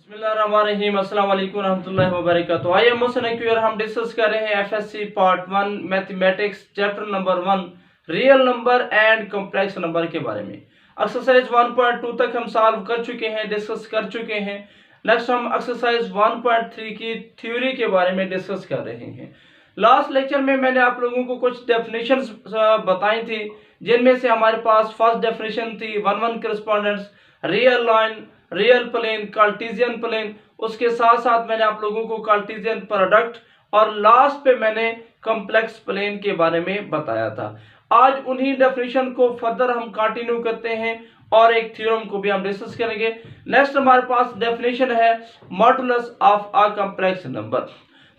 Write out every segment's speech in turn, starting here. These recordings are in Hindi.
बिस्मिल्लाहिर्रहमानिर्रहीम, अस्सलाम वालेकुम रहमतुल्लाहि व बरकातहू। आइए मुझसे हम डिस्कस कर रहे हैं FSc part 1 mathematics chapter number 1 real number and complex number के बारे में। एक्सरसाइज 1.2 तक हम सॉल्व कर चुके हैं, डिस्कस कर चुके हैं। नेक्स्ट हम एक्सरसाइज 1.3 की थ्योरी के बारे में डिस्कस कर रहे हैं। लास्ट लेक्चर में मैंने आप लोगों को कुछ डेफिनेशंस बताई थी, जिनमें से हमारे पास फर्स्ट डेफिनेशन थी 1-1 correspondence, real line, real plane, Cartesian plane. उसके साथ साथ मैंने आप लोगों को कार्टेशियन प्रोडक्ट और लास्ट पे मैंने कॉम्प्लेक्स प्लेन के बारे में बताया था। आज उन्हीं डेफिनेशन को फर्दर हम कंटिन्यू करते हैं और एक थ्योरम को भी हम डिस्कस करेंगे। नेक्स्ट हमारे पास डेफिनेशन है modulus of a complex number.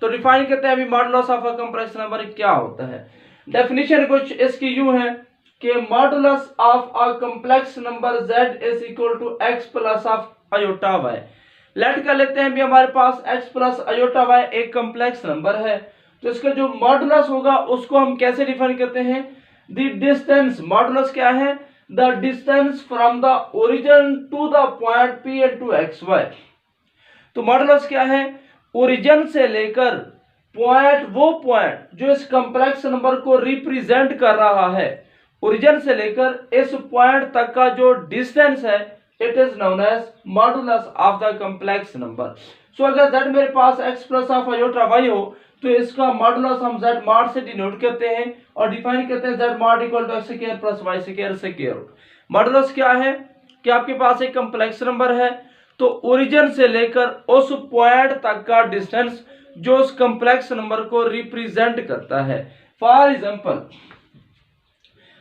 तो डिफाइन करते हैं अभी modulus of a complex number क्या होता है। डेफिनेशन कुछ इसकी यूं है कि modulus of a complex number z is equal to x plus of iota y। Let कर लेते हैं भी हमारे पास x प्लस आयोटा y एक कॉम्प्लेक्स नंबर है, तो इसका जो मॉडुलस होगा उसको हम कैसे डिफाइन करते हैं। द डिस्टेंस, मॉडुलस क्या है, the distance from the origin to the point p into xy। तो मॉडुलस क्या है, ओरिजिन से लेकर पॉइंट, वो पॉइंट जो इस कॉम्प्लेक्स नंबर को रिप्रेजेंट कर रहा है, ओरिजिन से लेकर इस पॉइंट तक का जो डिस्टेंस है, it is known as modulus of the complex number. So अगर z मेरे पास x plus of iota y हो, तो इसका मॉडुलस हम z मॉड से डिनोट करते हैं और डिफाइन करते हैं z mod equal to x square plus y square square root. Modulus क्या है कि आपके पास एक कॉम्प्लेक्स नंबर है, तो ओरिजिन से लेकर उस पॉइंट तक का डिस्टेंस जो उस कॉम्प्लेक्स नंबर को रिप्रेजेंट करता है। फॉर एग्जांपल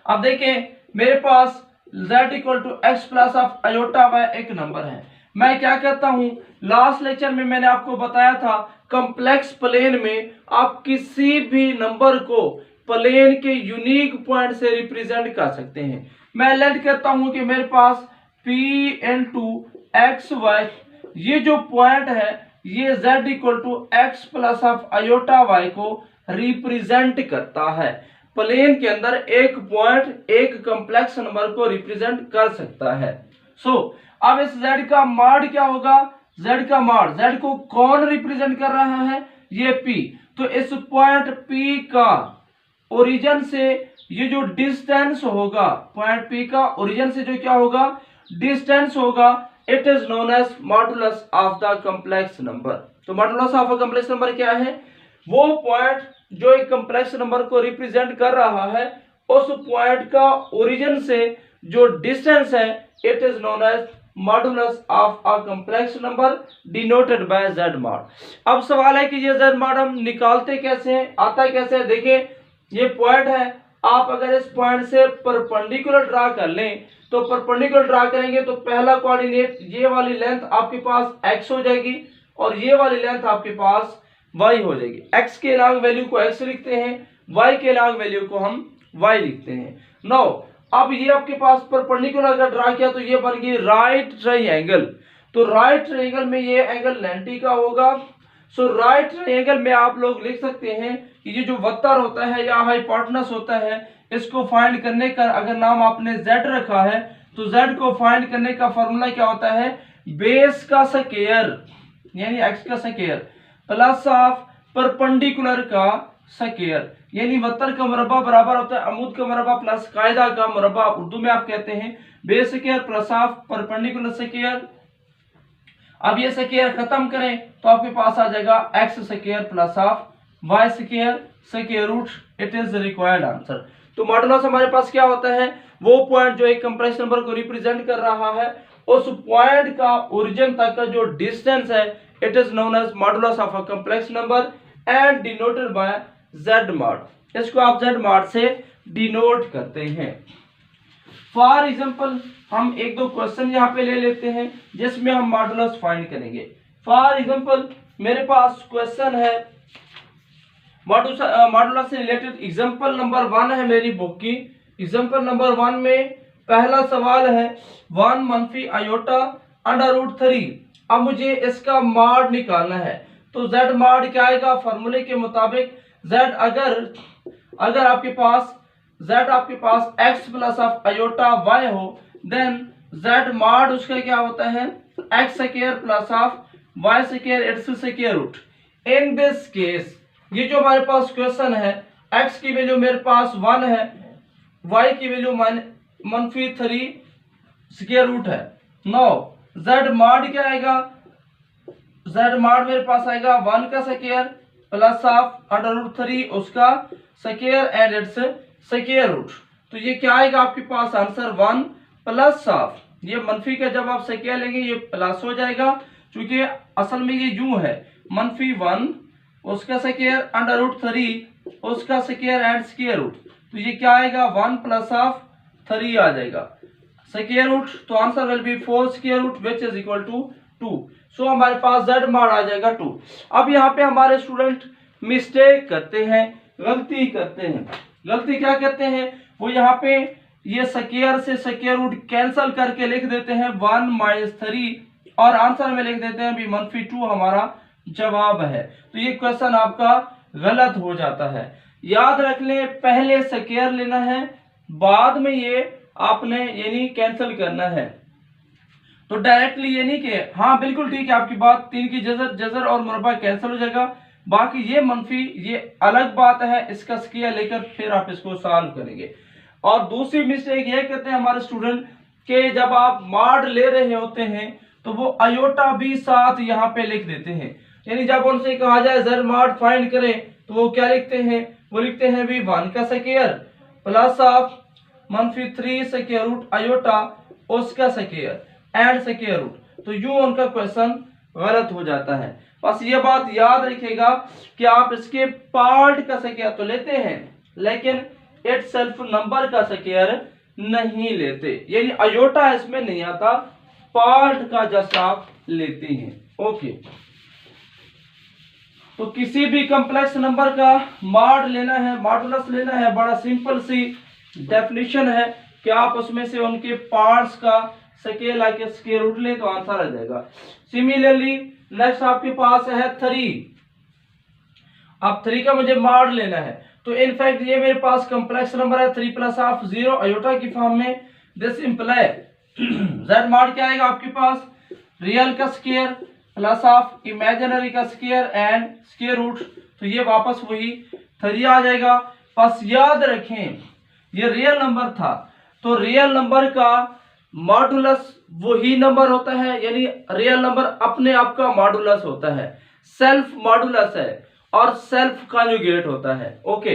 अब देखें, मेरे पास z equal to x plus of iota y एक नंबर है। मैं क्या करता हूं, लास्ट लेक्चर में मैंने आपको बताया था कॉम्प्लेक्स प्लेन में आप किसी भी नंबर को प्लेन के यूनिक पॉइंट से रिप्रेजेंट कर सकते हैं। मैं लेट करता हूं कि मेरे पास p इनटू एक्स वाई, ये जो पॉइंट है ये z equal to x plus of iota y को रिप्रेजेंट करता है। प्लेन के अंदर एक पॉइंट एक कॉम्प्लेक्स नंबर को रिप्रेजेंट कर सकता है। अब इस z का मॉड क्या होगा, z का मॉड, z को कौन रिप्रेजेंट कर रहा है, ये p। तो इस पॉइंट p का ओरिजिन से ये जो डिस्टेंस होगा, पॉइंट p का ओरिजिन से जो क्या होगा, डिस्टेंस होगा, it is known as modulus of the complex number. तो modulus of a complex number क्या है, वो पॉइंट जो एक कॉम्प्लेक्स नंबर को रिप्रेजेंट कर रहा है, उस पॉइंट का ओरिजिन से जो डिस्टेंस है, it is known as modulus of a complex number denoted by z mod. अब सवाल है कि ये z मॉड हम निकालते कैसे हैं, आता कैसे है। देखिए ये पॉइंट है, आप अगर इस पॉइंट से परपेंडिकुलर ड्रा कर लें, तो परपेंडिकुलर ड्रा करेंगे तो पहला कोऑर्डिनेट ये वाली लेंथ आपके पास x हो जाएगी और ये वाली लेंथ आपके पास y हो जाएगी। x के लॉन्ग वैल्यू को x लिखते हैं, y के लॉन्ग वैल्यू को हम y लिखते हैं। नाउ अब ये आपके पास परपेंडिकुलर अगर ड्रा किया तो ये बन गई राइट ट्रायंगल। तो राइट ट्रायंगल में ये एंगल 90 का होगा। सो राइट ट्रायंगल में आप लोग लिख सकते हैं कि ये जो वक्र होता है या हाइपोटेनस होता है, इसको फाइंड करने का अगर नाम आपने z रखा है, तो z को फाइंड करने का फॉर्मूला क्या होता है, बेस का स्क्वायर यानी x का स्क्वायर प्लस ऑफ परपेंडिकुलर का स्क्वायर, यानी वक्र का मुरब्बा बराबर होता है अमूद का मुरब्बा प्लस कायदा का मुरब्बा, उर्दू में आप कहते हैं base square plus of perpendicular square. अब ये स्क्वायर खत्म करें तो आपके पास आ जाएगा x square plus of y square square root, it is required answer. तो मॉडुलस हमारे पास क्या होता है, वो पॉइंट जो एक कॉम्प्लेक्स नंबर को रिप्रेजेंट कर रहा है, उस पॉइंट का ओरिजिन तक का जो डिस्टेंस है, it is known as modulus of a complex number and denoted by z mod. इसको आप z मॉड से डिनोट करते हैं। फॉर एग्जांपल हम एक दो क्वेश्चन यहाँ पे ले लेते हैं जिसमें हम मॉडुलस फाइंड करेंगे। फॉर एग्जांपल मेरे पास क्वेश्चन है मॉडुलस से रिलेटेड, एग्जांपल नंबर 1 है मेरी बुक की। एग्जांपल नंबर 1 में पहला सवाल है 1 मनफी आयोटा अंडर रूट 3। अब मुझे इसका मॉड निकालना है, तो z मॉड क्या आएगा, फॉर्मूले के मुताबिक z अगर आपके पास x plus of iota y हो, देन z मॉड उसका क्या होता है, x square plus of y square its square root. In this case ये जो हमारे पास क्वेश्चन है, x की वैल्यू मेरे पास 1 है, y की वैल्यू -3 स्क्वायर रूट है। नो z मॉड क्या आएगा, z मॉड मेरे पास आएगा 1 का स्क्वायर प्लस ऑफ √3 उसका square and it's square root. तो ये क्या आएगा आपके पास आंसर 1 प्लस ऑफ, ये मनफी का जब आप स्क्वायर लेंगे ये प्लस हो जाएगा, क्योंकि असल में ये यूं है -1 उसका स्क्वायर √3 उसका स्क्वायर एंड स्क्वायर रूट। तो ये क्या आएगा 1 प्लस ऑफ 3 आ जाएगा स्क्वायर रूट। तो answer will be 4 square root which is equal to 2। So हमारे पास z मॉड आ जाएगा 2। अब यहाँ पे हमारे स्टूडेंट मिस्टेक करते हैं, गलती करते हैं। गलती क्या करते हैं, वो यहाँ पे ये स्क्वायर से स्क्वायर रूट कैंसिल करके लिख देते हैं 1 - 3 और आंसर में लिख देते हैं भी -2 हमारा जवाब है। तो ये क्वेश्चन आपका गलत हो जाता है। याद रख लें, पहले स्क्वायर लेना है, बाद में ये आपने यानी कैंसिल करना है। तो डायरेक्टली ये नहीं कि हाँ बिल्कुल ठीक है आपकी बात, 3 की जजर और मुरब्बा कैंसिल हो जाएगा, बाकी ये मनफी ये अलग बात है, इसका स्क्वायर लेकर फिर आप इसको सॉल्व करेंगे। और दूसरी मिस्टेक ये करते हैं हमारे स्टूडेंट के जब आप मॉड ले रहे होते हैं तो वो अयोटा भी साथ यहाँ पे लिख देते हैं। यानी जब उनसे कहा जाए z मॉड फाइंड करें तो वो क्या लिखते हैं, वो लिखते हैं भी 1 का square plus of -3 square root iota उसका स्क्वायर एंड स्क्वायर रूट। तो यूं उनका क्वेश्चन गलत हो जाता है। बस ये बात याद रखिएगा कि आप इसके पार्ट का स्क्वायर तो लेते हैं लेकिन इट सेल्फ नंबर का स्क्वायर नहीं लेते, यानी अयोटा इसमें नहीं आता, पार्ट का जस्ट आप लेते हैं। ओके, तो किसी भी कॉम्प्लेक्स नंबर का मॉड लेना है, मॉडुलस लेना है, बड़ा सिंपल सी डेफिनेशन है कि आप उसमें से उनके पार्ट्स का स्केल आके स्क्वायर रूट लें तो आंसर आ जाएगा। सिमिलरली नेक्स्ट आपके पास है 3। अब 3 का मुझे मॉड लेना है, तो इनफैक्ट ये मेरे पास कॉम्प्लेक्स नंबर है 3 प्लस ऑफ 0 अयोटा की फॉर्म में। दिस इंप्लाई z मॉड क्या आएगा आपके पास, रियल का स्क्वायर प्लस ऑफ इमेजिनरी का स्क्वायर एंड स्क्वायर रूट। तो ये वापस वही 3 आ जाएगा। बस याद रखें ये रियल नंबर था, तो रियल नंबर का मॉडुलस वही नंबर होता है, यानी रियल नंबर अपने आप का मॉडुलस होता है, सेल्फ मॉडुलस है और सेल्फ कॉन्जुगेट होता है। ओके,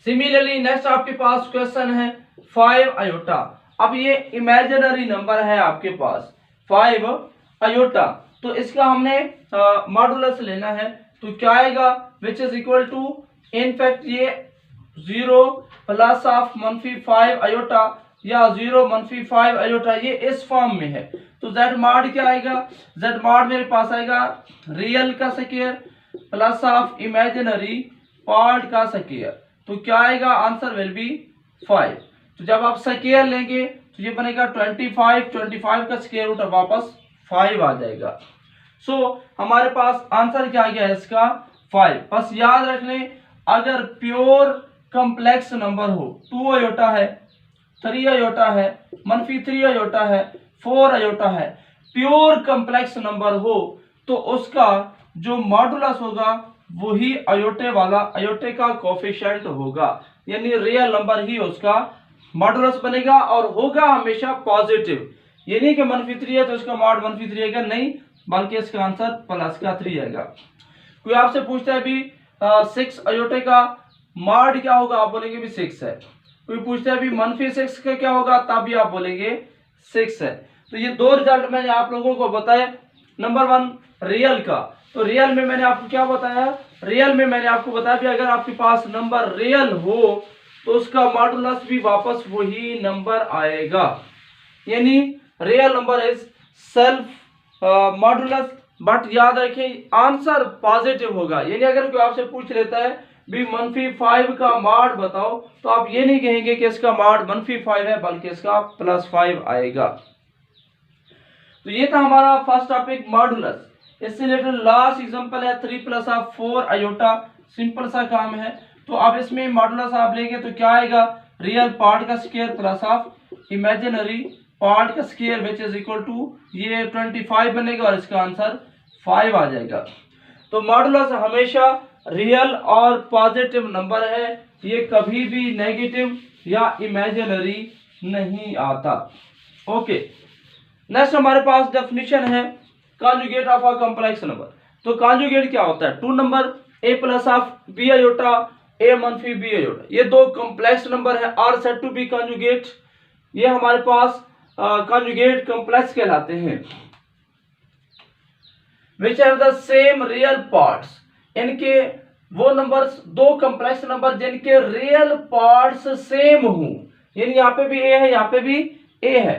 सिमिलरली नेक्स्ट आपके पास क्वेश्चन है 5 अयोटा। अब ये इमेजिनरी नंबर है आपके पास 5 अयोटा, तो इसका हमने मॉडुलस लेना है, तो क्या आएगा which is equal to in fact ये 0 प्लस ऑफ -5 अयोटा या 0 -5 अयोटा, ये इस फॉर्म में है। तो z मॉड क्या आएगा, z मॉड मेरे पास आएगा रियल का square plus of imaginary part का स्क्वायर। तो क्या आएगा आंसर विल बी 5। तो जब आप स्क्वायर लेंगे तो ये बनेगा 25 का स्क्वायर रूट वापस 5 आ जाएगा। सो हमारे पास आंसर क्या आ गया है इसका 5। बस याद रख लें अगर प्योर कॉम्प्लेक्स नंबर हो 2 अयोटा है, 3 अयोटा है, -3 अयोटा है, 4 अयोटा है, प्योर कॉम्प्लेक्स नंबर हो तो उसका जो मॉडुलस होगा वही अयोटे वाला अयोटे का कोफिशिएंट होगा, यानी रियल नंबर ही उसका मॉडुलस बनेगा और होगा हमेशा पॉजिटिव। ये नहीं कि -3 है तो इसका मॉड -3 आएगा, नहीं, बल्कि इसका आंसर प्लस का 3 आएगा। कोई आपसे पूछता है भी 6 अयोटे का मॉड क्या होगा, आप बोलेंगे भी 6 है। कोई पूछता है भी -6 का क्या होगा, तब भी आप बोलेंगे 6 है। तो ये दो रिजल्ट मैंने आप लोगों को बताया। नंबर 1 रियल का, तो रियल में मैंने आपको क्या बताया, रियल में मैंने आपको बताया कि अगर आपके पास नंबर रियल हो तो उसका मॉडुलस भी वापस वही नंबर आएगा, यानी real number is self modulus. But याद रखें आंसर पॉजिटिव होगा, यानी अगर कोई आपसे पूछ लेता है भी -5 का मॉड बताओ तो आप ये नहीं कहेंगे कि इसका मॉड -5 है, बल्कि इसका +5 आएगा। तो ये था हमारा फर्स्ट टॉपिक मॉडुलस। इससे रिलेटेड लास्ट एग्जांपल है 3 प्लस ऑफ 4 अयोटा, सिंपल सा काम है। तो अब इसमें मॉडुलस आप लेंगे तो क्या आएगा, रियल पार्ट का square plus of imaginary part का square which is equal to ये 25 बनेगा और इसका आंसर 5 आ जाएगा। तो मॉडुलस हमेशा रियल और पॉजिटिव नंबर है, ये कभी भी नेगेटिव या इमेजिनरी नहीं आता। ओके, नेक्स्ट हमारे पास डेफिनेशन है conjugate of a complex number. तो कॉन्जुगेट क्या होता है? 2 number a plus of B iota a मनफी बी आयोटा, ये दो कॉम्प्लेक्स नंबर है, are said to be conjugate. ये हमारे पास कॉन्जुगेट कॉम्प्लेक्स कहलाते हैं। Which have the same real parts, इनके वो नंबर्स, दो कॉम्प्लेक्स नंबर जिनके रियल पार्ट्स सेम हो, यानी यहाँ पे भी a है, यहाँ पे भी a है,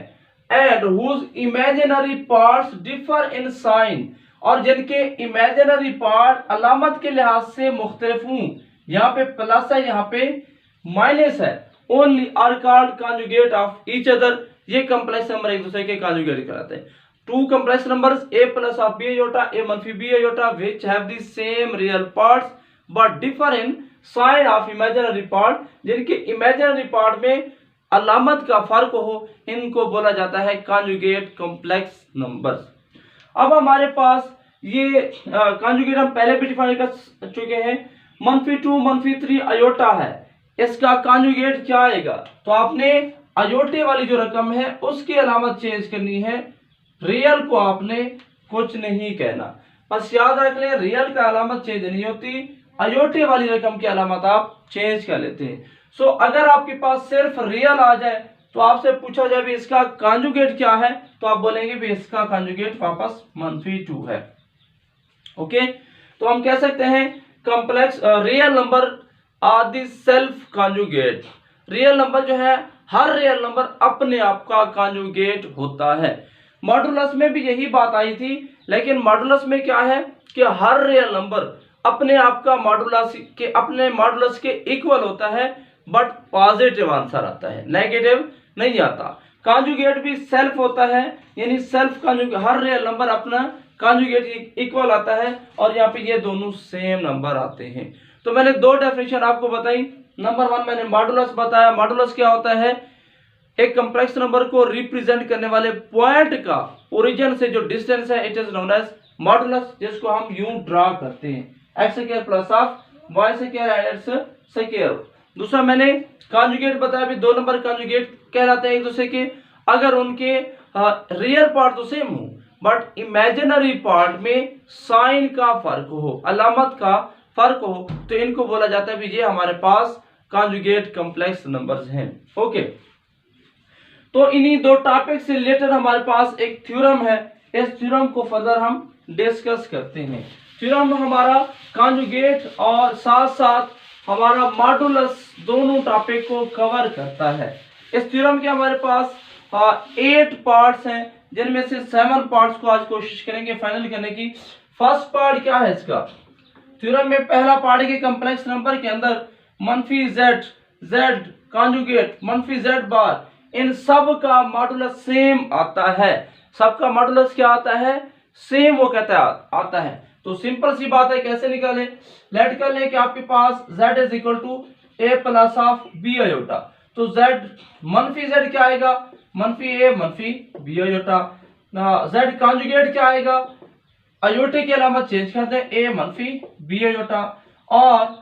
and whose imaginary parts differ in sign, और जिनके इमेजिनरी पार्ट अलामत के लिहाज से मुख्तलिफ हूं, यहाँ पे प्लस है, यहाँ पे माइनस है, only are called conjugate of each other. ये कॉम्प्लेक्स नंबर एक दूसरे के कॉन्जुगेट कहलाते हैं। 2 complex numbers a plus of b iota a मनफी b iota which have the same real parts but differ in sign of imaginary part, जिनके imaginary part में अलामत का फर्क हो, इनको बोला जाता है कॉन्जुगेट कॉम्प्लेक्स नंबर्स। अब हमारे पास ये कॉन्जुगेट हम पहले भी डिफाइन कर चुके हैं। मनफी 2 मनफी 3 अयोटा है, इसका कॉन्जुगेट क्या आएगा? तो आपने अयोटे वाली जो रकम है उसकी अलामत चेंज करनी है, रियल को आपने कुछ नहीं कहना। बस याद रख लें, रियल का अलामत चेंज नहीं होती, अयोटे वाली रकम की अलामत आप चेंज कर लेते हैं। सो अगर आपके पास सिर्फ रियल आ जाए तो आपसे पूछा जाए भी इसका कॉन्जुगेट क्या है, तो आप बोलेंगे भी इसका कॉन्जुगेट वापस मनफी 2 है। ओके, तो हम कह सकते हैं complex real number are the self conjugate. Real number जो है, हर रियल नंबर अपने आप का कॉन्जुगेट होता है। मॉडुलस में भी यही बात आई थी, लेकिन मॉडुलस में क्या है कि हर रियल नंबर अपने आप का अपने मॉडुलस के इक्वल होता है, बट पॉजिटिव आंसर आता है, नेगेटिव नहीं आता। कॉन्जुगेट भी सेल्फ होता है, यानी सेल्फ कॉन्जुगेट, हर रियल नंबर अपना कॉन्जुगेट इक्वल आता है, और यहाँ पे ये दोनों सेम नंबर आते हैं। तो मैंने दो डेफिनेशन आपको बताई। नंबर 1 मैंने मॉडुलस बताया। मॉडुलस क्या होता है? एक कॉम्प्लेक्स नंबर को रिप्रेजेंट करने वाले पॉइंट का ओरिजिन से जो डिस्टेंस है, it is known as modulus, जिसको हम यूं ड्रा करते हैं, x square plus of y square and x square. दूसरा मैंने कॉन्जुगेट बताया, भी दो नंबर कॉन्जुगेट कहलाते हैं एक दूसरे के अगर उनके रियल पार्ट तो सेम हो, बट इमेजिनरी पार्ट में साइन का फर्क हो, अलामत का फर्क हो, तो इनको बोला जाता है भी ये हमारे पास कॉन्जुगेट कॉम्प्लेक्स नंबर्स हैं। ओके, तो इन्हीं दो टॉपिक से रिलेटेड हमारे पास एक थ्योरम है, इस थ्योरम को फर्दर हम डिस्कस करते हैं। थ्योरम हमारा कॉन्जुगेट और साथ साथ हमारा मॉडुलस दोनों टॉपिक को कवर करता है। इस थ्योरम के हमारे पास 8 पार्ट्स हैं, जिनमें से 7 पार्ट्स को आज कोशिश करेंगे फाइनल करने की। फर्स्ट पार्ट क्या है इसका? थ्योरम में पहला पार्ट के कॉम्प्लेक्स नंबर के अंदर मनफी z कॉन्जुगेट मनफी z बार, इन सब का मॉडुलस सेम आता है। सबका मॉडुलस क्या आता है? सेम वो कहता है आता है। तो सिंपल सी बात है, कैसे निकालें? लेट कर लें कि आपके पास z is equal to a plus of b iota, तो z मनफी z क्या आएगा? मनफी a मनफी b आयोटा। z कॉन्जुगेट क्या आएगा? आयोटे की अलामत चेंज कर दें, a मनफी b आयोटा, और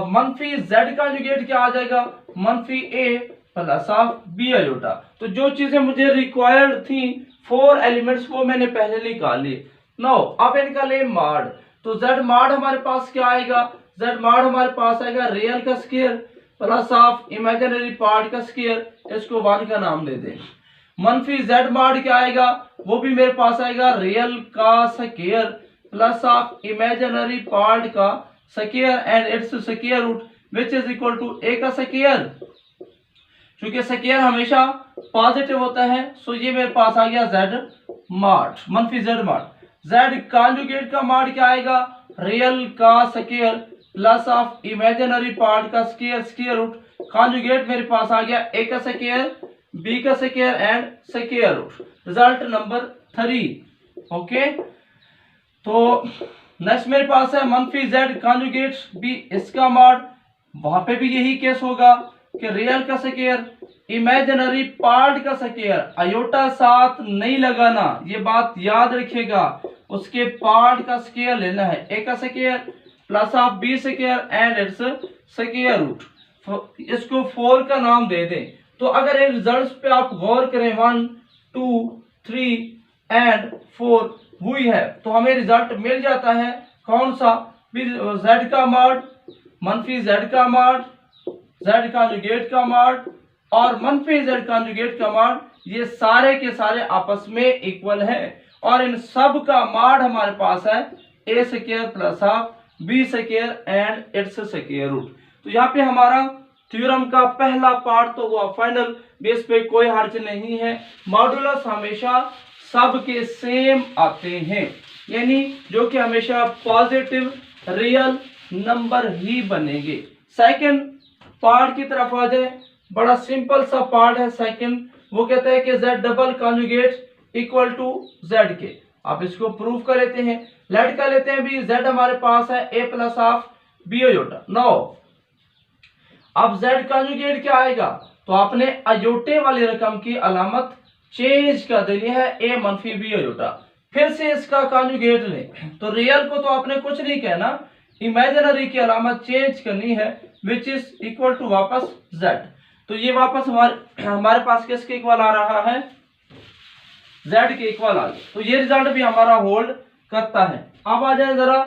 मनफी z कॉन्जुगेट क्या आ जाएगा? मनफी a plus of b iota. तो जो चीजें मुझे रिक्वायर्ड थी 4 एलिमेंट्स वो मैंने पहले निकाल लिए। नो, अब इनका ले मॉड, तो z मॉड हमारे पास क्या आएगा? z मॉड हमारे पास आएगा रियल का square plus of imaginary part का स्क्वायर, इसको 1 का नाम दे दें। मनफी z मॉड क्या आएगा? वो भी मेरे पास आएगा रियल का square plus of imaginary part का square and it's square root which is equal to a का स्क्वायर। क्योंकि स्क्वायर हमेशा पॉजिटिव होता है, सो ये मेरे पास आ गया z मॉड, मनफी z मॉड। z कॉन्जुगेट का मॉड क्या आएगा? रियल का square plus of imaginary part का स्क्वायर स्क्वायर रूट, कॉन्जुगेट मेरे पास आ गया a का स्क्वायर b का square and square root. Result number 3। Okay, तो नेक्स्ट मेरे पास है मनफी z कॉन्जुगेट b, इसका मॉड, वहां पे भी यही केस होगा। कि रियल का स्क्वायर इमेजिनरी पार्ट का स्क्वायर, आयोटा साथ नहीं लगाना, ये बात याद रखिएगा, उसके पार्ट का स्क्वायर लेना है, ए का square plus of B square and it's square root. इसको 4 का नाम दे दें। तो अगर इन रिजल्ट्स पे आप गौर करें 1 2 3 एंड 4 हुई है तो हमें रिजल्ट मिल जाता है कौन सा, z का मॉड मनफी z का मॉड, z कॉन्जुगेट का मॉड और मनफी z कॉन्जुगेट का मॉड, ये सारे के सारे आपस में इक्वल है और इन सब का मॉड हमारे पास है a square plus of B square and it's square root. तो यहाँ पे हमारा थ्योरम का पहला पार्ट तो हुआ फाइनल, बेस पे कोई हर्ज नहीं है। मॉडुलस हमेशा सब के सेम आते हैं, यानी जो कि हमेशा पॉजिटिव रियल नंबर ही बनेंगे। सेकंड पार्ट की तरफ आ जाए, बड़ा सिंपल सा पार्ट है सेकंड, वो कहता है कि z double conjugate equal to z के। आप इसको प्रूव कर लेते हैं, लेट कर लेते हैं भी z हमारे पास है a plus of B iota. Now अब z कॉन्जुगेट क्या आएगा, तो आपने अयोटे वाली रकम की अलामत चेंज कर देनी है a मनफी बी अयोटा, फिर से इसका कॉन्जुगेट लें। तो रियल को तो आपने कुछ नहीं कहना, इमेजिनरी की अलामत चेंज करनी है विच इज इक्वल टू वापस z। तो ये वापस हमारे पास किसके इक्वल आ रहा है, z के इक्वल आ गया। तो ये रिजल्ट भी हमारा होल्ड करता है। अब आ जाए जरा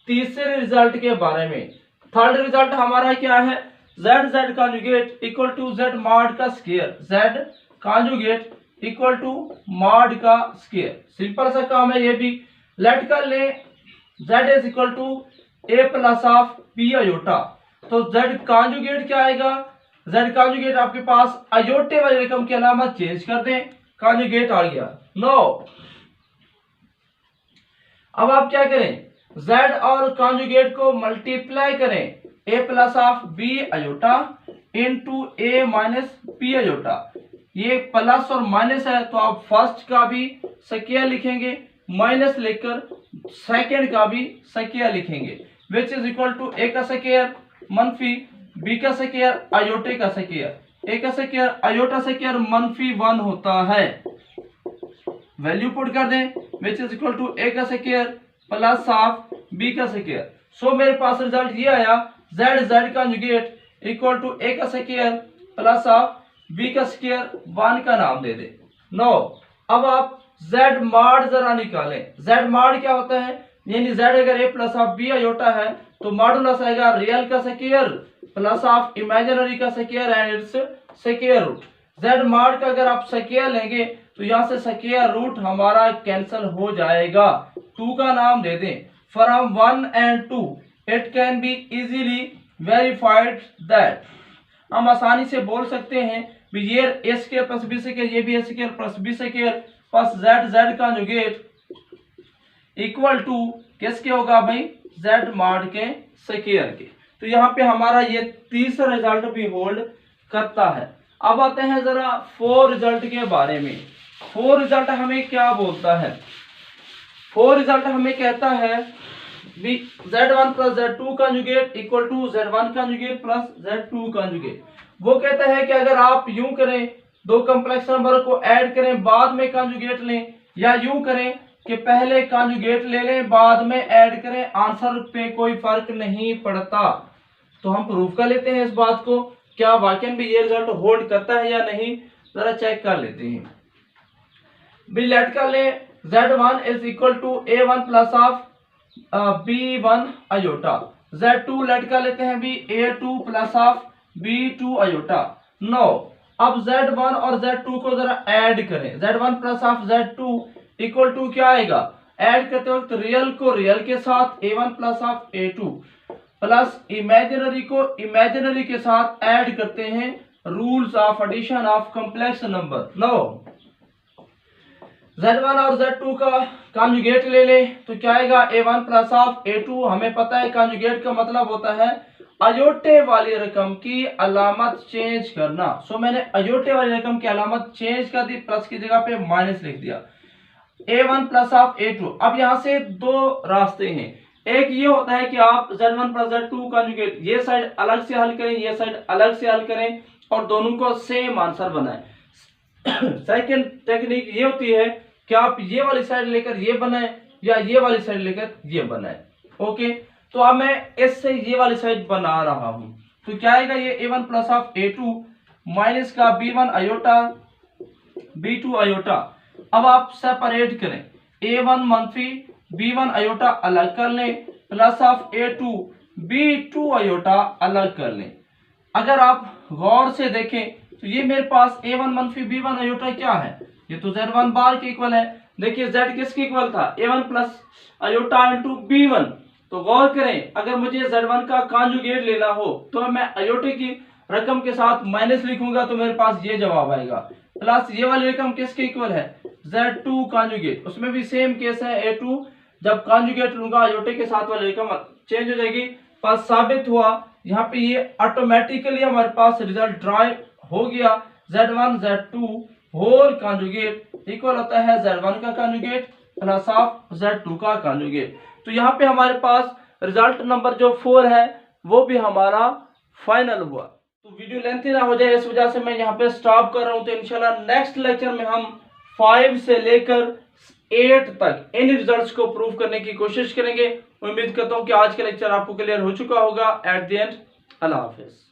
तीसरे रिजल्ट के बारे में। थर्ड रिजल्ट हमारा क्या है, z conjugate equal to z mod का square, z conjugate equal to mod का स्क्वायर। सिंपल सा काम है ये भी, लेट कर ले z is equal to a plus of b iota. तो z कॉन्जुगेट क्या आएगा, z कॉन्जुगेट आपके पास अयोटे वाली रकम की अलामत चेंज कर दें, कॉन्जुगेट आ गया। नो अब आप क्या करें, z और कॉन्जुगेट को मल्टीप्लाई करें, a plus of b iota into a minus b iota. ये प्लस और माइनस है तो आप फर्स्ट का भी स्क्वायर लिखेंगे, माइनस लेकर सेकंड का भी स्क्वायर लिखेंगे, which is equal to a का स्क्वायर मनफी b का स्क्वायर अयोटे का स्क्वायर, a का स्क्वायर अयोटा स्क्वायर मनफी 1 होता है। वैल्यू पुट कर दें, which is equal to a का स्क्वायर प्लस ऑफ b का स्क्वायर। सो मेरे पास रिजल्ट ये आया, z conjugate equal to a का स्क्वायर प्लस ऑफ b का स्क्वायर 1 का नाम दे दे। नो अब आप z मॉड जरा निकालें। z मॉड क्या होता है, यानी z अगर a plus of b iota है तो मॉडुलस आएगा रियल का स्क्वायर प्लस ऑफ इमेजिनरी का square and it's square root. z mod का अगर आप स्क्वायर लेंगे तो यहाँ से स्क्वायर रूट हमारा कैंसिल हो जाएगा, 2 का नाम दे दें। From 1 and 2 it can be easily verified that, हम आसानी से बोल सकते हैं भी ये a square plus b square, ये भी a square plus b square plus z conjugate equal to किसके होगा भाई, z मॉड के स्क्वायर के। तो यहाँ पे हमारा ये तीसरा रिजल्ट भी होल्ड करता है। अब आते हैं जरा 4 रिजल्ट के बारे में। 4 रिजल्ट हमें क्या बोलता है, 4 रिजल्ट हमें कहता है भी z1 plus z2 conjugate equal to z1 conjugate plus z2 conjugate. वो कहता है कि अगर आप यूं करें, दो कॉम्प्लेक्स नंबर को ऐड करें बाद में कॉन्जुगेट लें, या यूं करें कि पहले कॉन्जुगेट ले लें बाद में ऐड करें, आंसर पे कोई फर्क नहीं पड़ता। तो हम प्रूफ कर लेते हैं इस बात को, क्या वाकई भी ये रिजल्ट होल्ड करता है या नहीं, जरा चेक कर लेते हैं। भी लेट कर ले z1 is equal to a1 plus of b1 iota, z2 let कर लेते हैं भी a2 plus of b2 aorta. Now अब z1 और z2 को जरा ऐड करें, z1 plus of z2 equal to क्या आएगा, ऐड करते वक्त रियल को रियल के साथ a1 plus of a2 plus imaginary को इमेजिनरी के साथ ऐड करते हैं, rules of addition of complex number. No z1 और z2 का कॉन्जुगेट ले ले तो क्या आएगा, a1 प्लस ऑफ a2। हमें पता है कॉन्जुगेट का मतलब होता है अयोटे वाली रकम की अलामत चेंज करना। सो मैंने अयोटे वाली रकम की अलामत चेंज कर दी, प्लस की जगह पे माइनस लिख दिया, a1 प्लस ऑफ a2। अब यहाँ से दो रास्ते हैं, एक ये होता है कि आप z1 प्लस z2 कॉन्जुगेट ये साइड अलग से हल करें, ये साइड अलग से हल करें, और दोनों को सेम आंसर बनाएं। सेकंड टेक्निक ये होती है कि आप ये वाली साइड लेकर ये बनाएं या ये वाली साइड लेकर ये बनाएं। ओके, तो अब मैं इससे ये वाली साइड बना रहा हूं, तो क्या आएगा, ये a1 plus of a2 minus का b1 आयोटा b2 आयोटा। अब आप सेपरेट करें, a1 मनफी b1 आयोटा अलग कर लें plus of a2 b2 iota अलग कर लें। अगर आप गौर से देखें तो ये मेरे पास a1 मनफी b1 आयोटा क्या है, ये तो z1 बार के इक्वल है। देखिए z किसके इक्वल था, a1 plus iota into b1। तो गौर करें, अगर मुझे z1 का कॉन्जुगेट लेना हो तो मैं आयोटे की रकम के साथ माइनस लिखूंगा तो मेरे पास ये जवाब आएगा। प्लस ये वाली रकम किसके इक्वल है, z2 कॉन्जुगेट, उसमें भी सेम केस है a2। जब कॉन्जुगेट लूंगा आयोटे के साथ वाली रकम चेंज हो जाएगी। पर साबित हुआ यहाँ पे ये ऑटोमेटिकली हमारे पास रिजल्ट ड्राइव हो गया, z1 z2 whole conjugate equal होता है z1 का कॉन्जुगेट प्लस ऑफ z2 का कॉन्जुगेट। तो यहाँ पे हमारे पास रिजल्ट नंबर जो 4 है वो भी हमारा फाइनल हुआ। तो वीडियो लेंथी ना हो जाए इस वजह से मैं यहाँ पे स्टॉप कर रहा हूँ। तो इंशाल्लाह नेक्स्ट लेक्चर में हम 5 से लेकर 8 तक इन रिजल्ट्स को प्रूव करने की कोशिश करेंगे। उम्मीद करता हूँ कि आज का लेक्चर आपको क्लियर हो चुका होगा। At the end, Allah Hafiz.